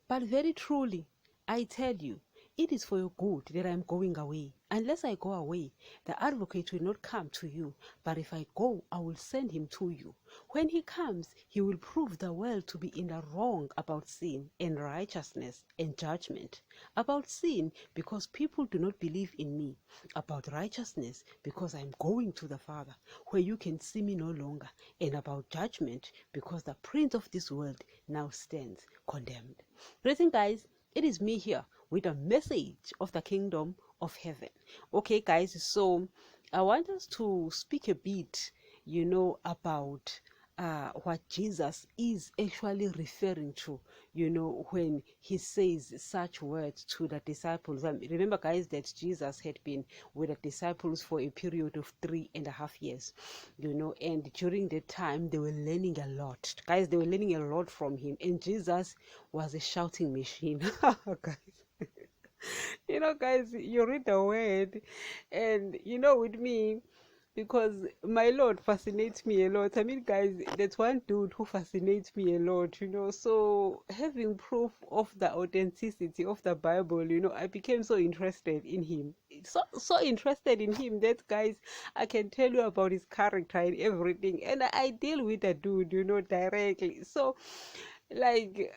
But very truly, I tell you, it is for your good that I am going away. Unless I go away, the advocate will not come to you. But if I go, I will send him to you. When he comes, he will prove the world to be in the wrong about sin and righteousness and judgment. About sin, because people do not believe in me. About righteousness, because I am going to the Father, where you can see me no longer. And about judgment, because the prince of this world now stands condemned. Listen, guys, it is me here with a message of the kingdom of heaven. Okay, guys, so I want us to speak a bit, about what Jesus is actually referring to, when he says such words to the disciples. Remember, guys, that Jesus had been with the disciples for a period of 3.5 years, and during that time they were learning a lot. Guys, they were learning a lot from him, and Jesus was a shouting machine. Guys. Guys, you read the word, and with me, because my Lord fascinates me a lot. I mean, guys, that's one dude who fascinates me a lot, So having proof of the authenticity of the Bible, I became so interested in him. So interested in him that, guys, I can tell you about his character and everything. And I deal with the dude, directly. So, like,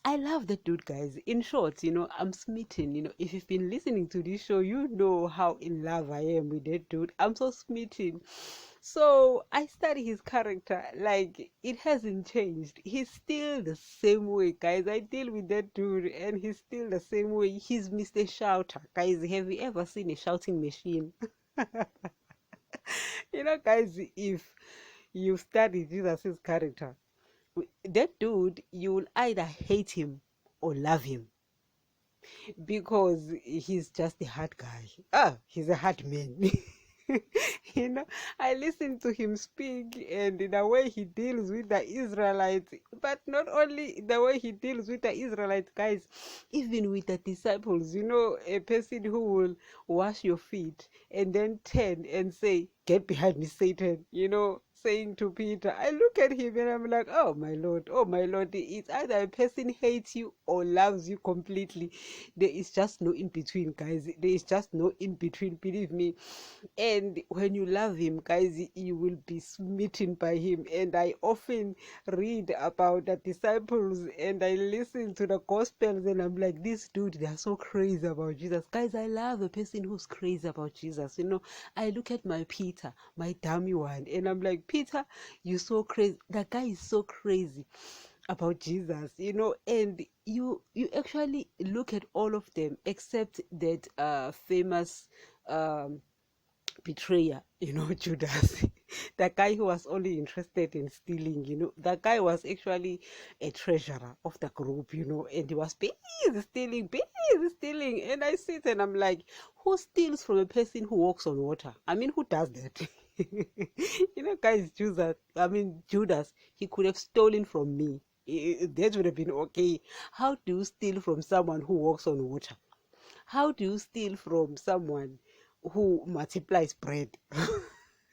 I love that dude, guys. In short, I'm smitten. If you've been listening to this show, you know how in love I am with that dude. I'm so smitten. So I study his character. Like, it hasn't changed. He's still the same way, guys. I deal with that dude, and he's still the same way. He's Mr. Shouter. Guys, have you ever seen a shouting machine? Guys, if you study Jesus' character, that dude, you will either hate him or love him, because he's just a hard guy. He's a hard man. you know I listen to him speak, and the way he deals with the Israelites, but not only the way he deals with the Israelites, guys, even with the disciples. A person who will wash your feet and then turn and say, "Get behind me, Satan," saying to Peter. I look at him and I'm like, oh my Lord, it's either a person hates you or loves you completely. There is just no in between, guys. There is just no in between, believe me. And when you love him, guys, you will be smitten by him. And I often read about the disciples, and I listen to the gospels, and I'm like, this dude, they're so crazy about Jesus. Guys, I love a person who's crazy about Jesus. I look at my Peter, my dummy one, and I'm like, Peter, you're so crazy. That guy is so crazy about Jesus, and you actually look at all of them except that famous betrayer, Judas. The guy who was only interested in stealing. That guy was actually a treasurer of the group, and he was busy stealing. And I sit and I'm like, who steals from a person who walks on water? I mean, who does that? Guys, Judas, he could have stolen from me. That would have been okay. How do you steal from someone who walks on water? How do you steal from someone who multiplies bread?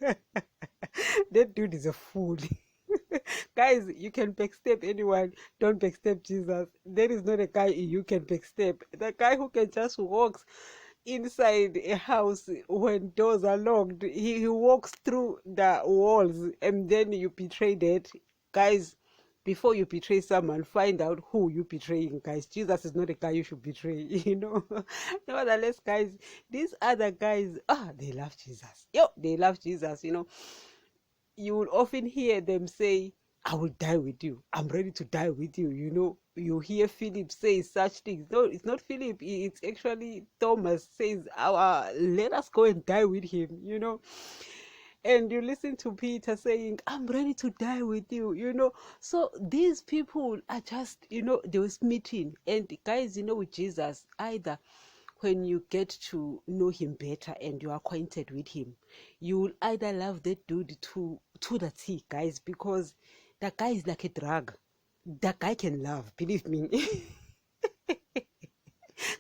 That dude is a fool. Guys, you can backstab anyone. Don't backstab Jesus. There is not a guy you can backstab. The guy who can just walk inside a house when doors are locked, he walks through the walls, and then you betray that. Guys, before you betray someone, find out who you betraying, guys. Jesus is not a guy you should betray. Nevertheless, guys, these other guys, they love Jesus. They love Jesus. You will often hear them say, "I will die with you. I'm ready to die with you." You hear Philip say such things. No, it's not Philip. It's actually Thomas says, "Let us go and die with him." And you listen to Peter saying, "I'm ready to die with you." So these people are just, they were smitten. And guys, with Jesus, either when you get to know him better and you're acquainted with him, you will either love that dude to the T, guys, because that guy is like a drug. That guy can love, believe me.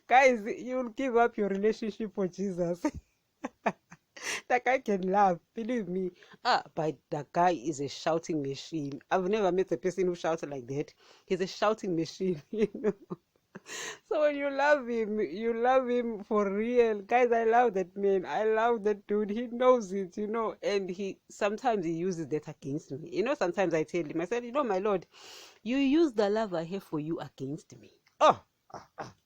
Guys, you'll give up your relationship for Jesus. That guy can laugh, believe me. But that guy is a shouting machine. I've never met a person who shouts like that. He's a shouting machine. So when you love him for real. Guys, I love that man. I love that dude. He knows it, and he sometimes he uses that against me. Sometimes I tell him, I said, my Lord, you use the love I have for you against me. Oh,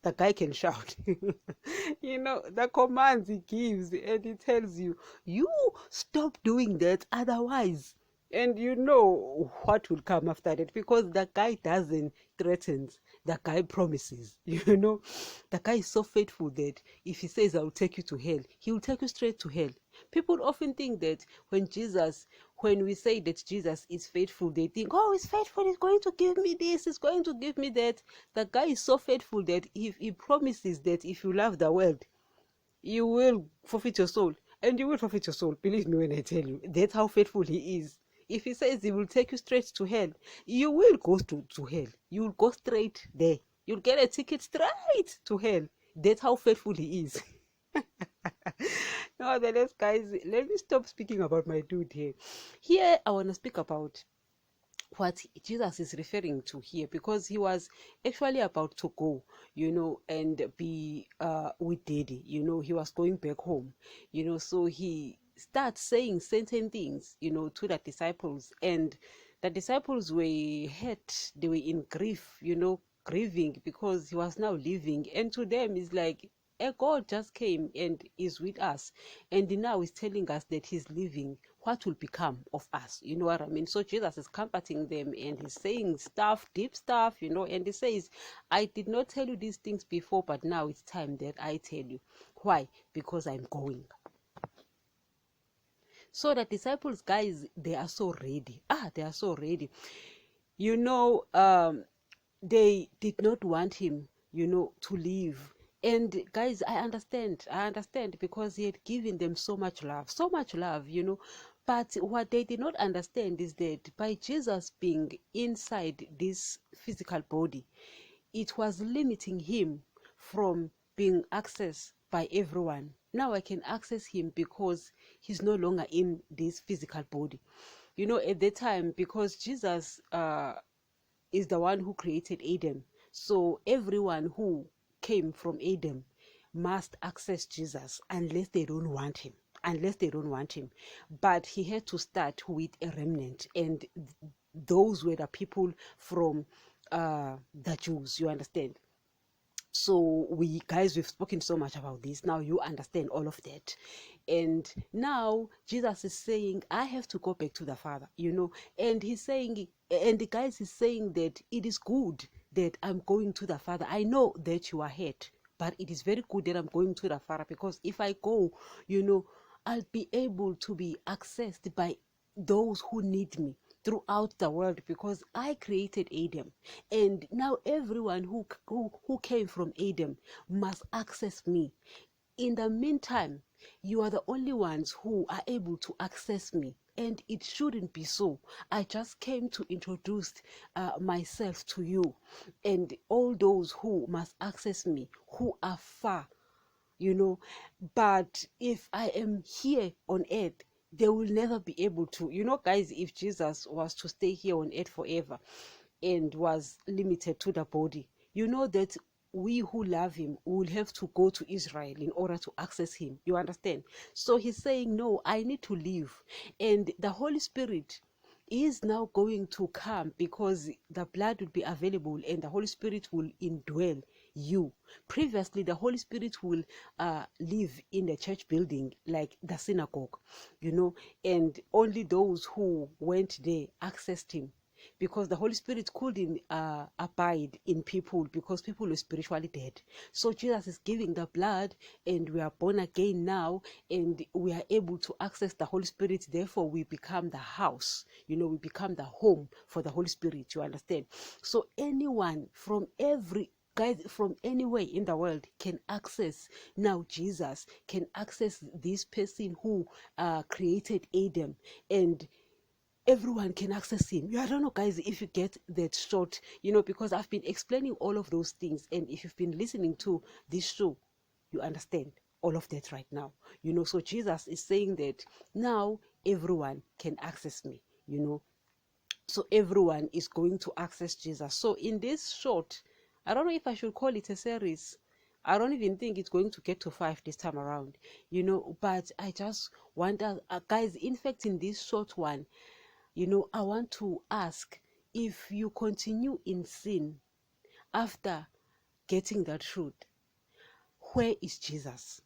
the guy can shout. The commands he gives, and he tells you, you stop doing that, otherwise. And you know what will come after that, because the guy doesn't threaten, the guy promises. The guy is so faithful that if he says, I'll take you to hell, he will take you straight to hell. People often think that when we say that Jesus is faithful, they think, oh, he's faithful, he's going to give me this, he's going to give me that. The guy is so faithful that if he promises that if you love the world, you will forfeit your soul. And you will forfeit your soul. Believe me when I tell you. That's how faithful he is. If he says he will take you straight to hell, you will go to hell. You will go straight there. You'll get a ticket straight to hell. That's how faithful he is. Nevertheless, guys, let me stop speaking about my dude here. Here, I want to speak about what Jesus is referring to here, because he was actually about to go, and be with Daddy. He was going back home, so he starts saying certain things, to the disciples, and the disciples were hurt. They were in grief, grieving because he was now leaving, and to them it's like, a God just came and is with us, and now is telling us that he's leaving. What will become of us? You know what I mean? So Jesus is comforting them, and he's saying stuff, deep stuff, and he says, I did not tell you these things before, but now it's time that I tell you. Why? Because I'm going. So the disciples, guys, they are so ready. They are so ready. They did not want him, to leave. And guys, I understand, because he had given them so much love, but what they did not understand is that by Jesus being inside this physical body, it was limiting him from being accessed by everyone. Now I can access him because he's no longer in this physical body. At that time, because Jesus is the one who created Adam, so everyone who came from Adam must access Jesus unless they don't want him. But he had to start with a remnant, and those were the people from the Jews, you understand. So we've spoken so much about this. Now you understand all of that. And now Jesus is saying, I have to go back to the Father, and he's saying, and the guys is saying that it is good that I'm going to the Father. I know that you are hurt, but it is very good that I'm going to the Father, because if I go, I'll be able to be accessed by those who need me throughout the world, because I created Adam, and now everyone who came from Adam must access me. In the meantime, you are the only ones who are able to access me, and it shouldn't be so. I just came to introduce myself to you, and all those who must access me, who are far, but if I am here on earth, they will never be able to. Guys, if Jesus was to stay here on earth forever and was limited to the body, that we who love him will have to go to Israel in order to access him. You understand? So he's saying, no, I need to leave. And the Holy Spirit is now going to come, because the blood will be available and the Holy Spirit will indwell you. Previously, the Holy Spirit will live in the church building, like the synagogue, and only those who went there accessed him, because the Holy Spirit couldn't abide in people, because people were spiritually dead. So Jesus is giving the blood, and we are born again now, and we are able to access the Holy Spirit. Therefore, we become the house, we become the home for the Holy Spirit, you understand? So anyone from anywhere in the world can access now. Jesus can access this person who created Adam, and everyone can access him. I don't know, guys, if you get that short, because I've been explaining all of those things, and if you've been listening to this show, you understand all of that right now. So Jesus is saying that now everyone can access me, so everyone is going to access Jesus. So in this short I don't know if I should call it a series. I don't even think it's going to get to 5 this time around, but I just wonder, guys, in fact, in this short one, I want to ask, if you continue in sin after getting that truth, where is Jesus?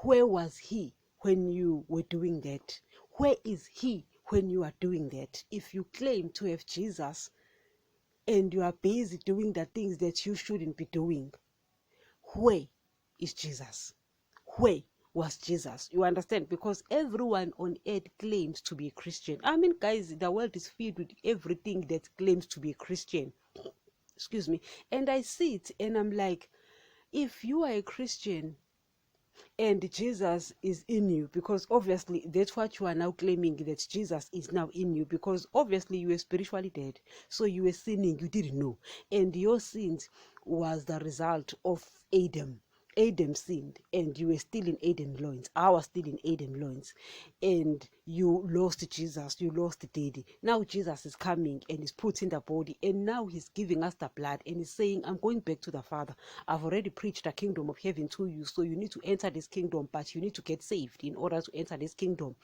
Where was he when you were doing that? Where is he when you are doing that? If you claim to have Jesus and you are busy doing the things that you shouldn't be doing, where is Jesus? Where was Jesus? You understand? Because everyone on earth claims to be a Christian. I mean, guys, the world is filled with everything that claims to be a Christian. Excuse me. And I see it and I'm like, if you are a Christian and Jesus is in you, because obviously that's what you are now claiming, that Jesus is now in you, because obviously you were spiritually dead, so you were sinning, you didn't know, and your sins was the result of Adam sinned, and you were still in Adam loins. I was still in Adam loins, and you lost Jesus, you lost the daddy. Now Jesus is coming and is putting the body, and now he's giving us the blood, and he's saying, I'm going back to the Father. I've already preached the kingdom of heaven to you, so you need to enter this kingdom, but you need to get saved in order to enter this kingdom.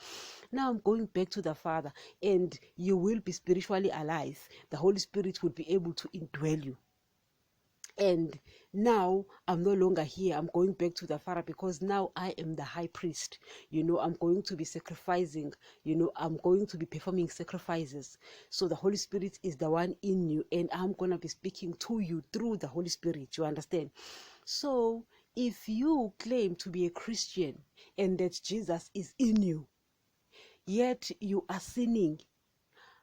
Now I'm going back to the Father, and you will be spiritually alive. The Holy Spirit will be able to indwell you. And now I'm no longer here. I'm going back to the Father, because now I am the high priest. I'm going to be sacrificing. I'm going to be performing sacrifices. So the Holy Spirit is the one in you, and I'm going to be speaking to you through the Holy Spirit. You understand? So if you claim to be a Christian and that Jesus is in you, yet you are sinning,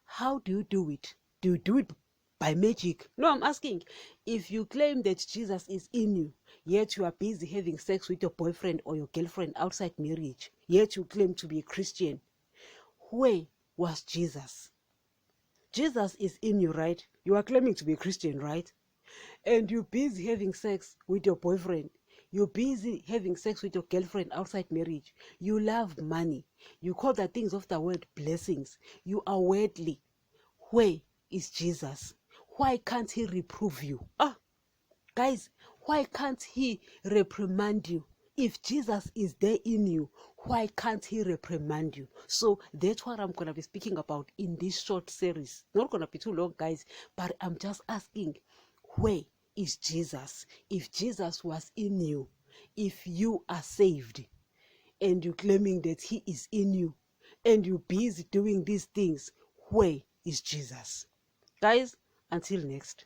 how do you do it? Do you do it by magic? No, I'm asking, if you claim that Jesus is in you, yet you are busy having sex with your boyfriend or your girlfriend outside marriage, yet you claim to be a Christian, where was Jesus? Jesus is in you, right? You are claiming to be a Christian, right? And you're busy having sex with your boyfriend. You're busy having sex with your girlfriend outside marriage. You love money. You call the things of the world blessings. You are worldly. Where is Jesus? Why can't he reprove you? Guys, why can't he reprimand you? If Jesus is there in you, why can't he reprimand you? So that's what I'm going to be speaking about in this short series. Not going to be too long, guys, but I'm just asking, where is Jesus? If Jesus was in you, if you are saved, and you're claiming that he is in you, and you're busy doing these things, where is Jesus? Guys, until next.